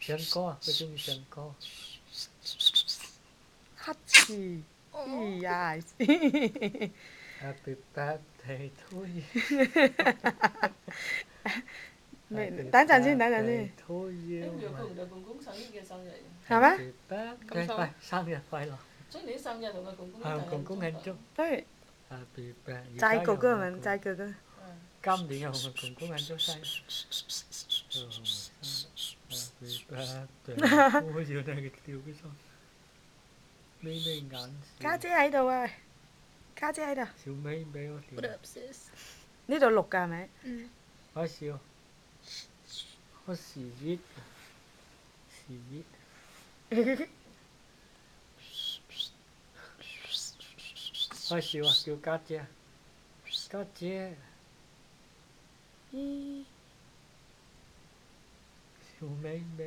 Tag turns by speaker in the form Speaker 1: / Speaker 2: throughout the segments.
Speaker 1: Chân co, cái chung chân co.
Speaker 2: 하치. 이야.
Speaker 1: Happy birthday to you.
Speaker 2: Tán chẳng chứ, tán chẳng
Speaker 1: Birthday
Speaker 2: chứ.
Speaker 1: to you.
Speaker 3: 公公生日嘅生日。
Speaker 2: 係咩？
Speaker 1: Happy birthday. Phải, sinh nhật快樂。
Speaker 3: 所以你生日同阿公公一齊
Speaker 1: 公公慶祝。
Speaker 2: 對，
Speaker 1: Happy birthday.
Speaker 2: 齋哥哥們，齋哥哥。
Speaker 1: 今年又同公公慶祝生日。Happy birthday to you. Này tiêu cái son. Mấy mấy ngắn.
Speaker 2: 家姐喺度啊！家姐喺度。
Speaker 1: 小妹俾我調。
Speaker 4: What up, sis?
Speaker 2: 呢度錄㗎係咪？
Speaker 1: 開笑。開時熱。時熱。開笑啊！叫家姐。家姐。
Speaker 2: 咦？
Speaker 1: 小妹妹。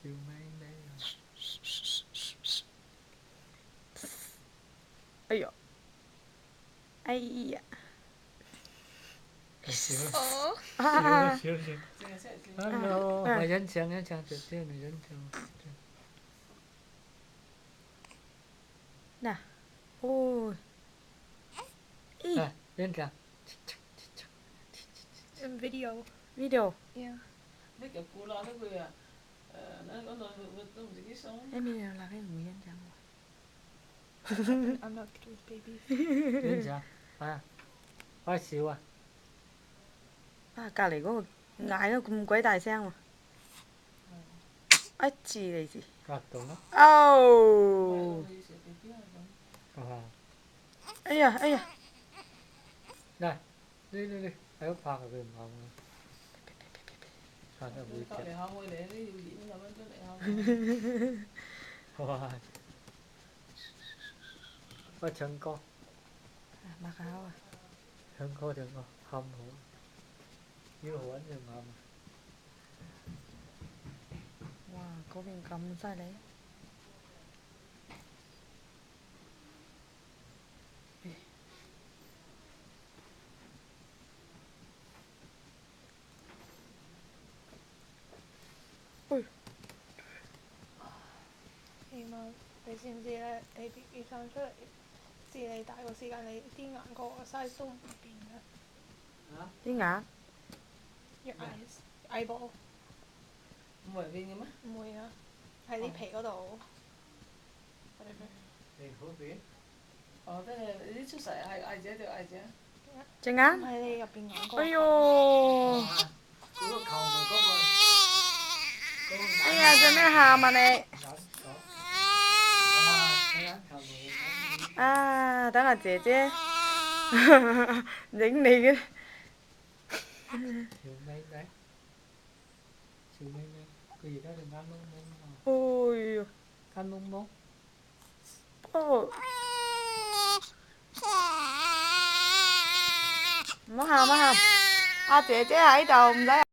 Speaker 1: 小妹妹。
Speaker 2: 哎呦！哎呀！
Speaker 1: 笑
Speaker 4: 哦，
Speaker 1: 笑笑。
Speaker 3: 淨係識嚟笑。
Speaker 1: Hello，我欣賞姐姐，你欣賞。
Speaker 2: 嗱，哦，咦
Speaker 1: 欣賞。
Speaker 4: video.
Speaker 2: video
Speaker 4: Yeah.
Speaker 3: 你叫姑啦，你會啊你嗰度都唔自己送。
Speaker 2: em video là cái người欣賞
Speaker 4: I'm not good with babies.
Speaker 1: 欣賞。開笑啊！
Speaker 2: 啊，隔離嗰個嗌得咁鬼大聲喎！一字嚟字。
Speaker 1: 隔到咯。
Speaker 2: 哦！哎呀哎呀！
Speaker 1: 嚟，你喺度拍佢唔啱啊！拍得會
Speaker 3: 隔離
Speaker 1: 嘅。
Speaker 3: 下我哋都要演咁樣出嚟下。
Speaker 1: 哇！我唱歌。
Speaker 2: mặc áo à?
Speaker 1: 唱歌，喊好。呢個揾就啱。
Speaker 2: 哇！嗰邊咁犀利。
Speaker 4: 希望你知唔知咧？你 BB 生出嚟，至你大個時間，你啲眼角個 size 都唔會變嘅。
Speaker 2: 啲眼
Speaker 4: Your eyes, eyeball
Speaker 3: 唔係變嘅咩？
Speaker 4: 唔會啊，喺啲皮嗰度。
Speaker 1: 你好變？
Speaker 3: 哦，即係你啲出世係矮仔定矮仔？
Speaker 2: 隻眼？
Speaker 4: 喺你入邊眼角。
Speaker 2: 哎呦！
Speaker 1: 嗰個球咪嗰個。
Speaker 2: 哎呀！做咩喊啊你？啊！等下姐姐影你嘅。
Speaker 1: 小妹妹，小妹妹，佢而家仲眼蒙蒙啊！
Speaker 2: 哎呦！
Speaker 1: 眼蒙蒙。
Speaker 2: 哦！唔好喊唔好喊，阿姐姐喺度，唔使。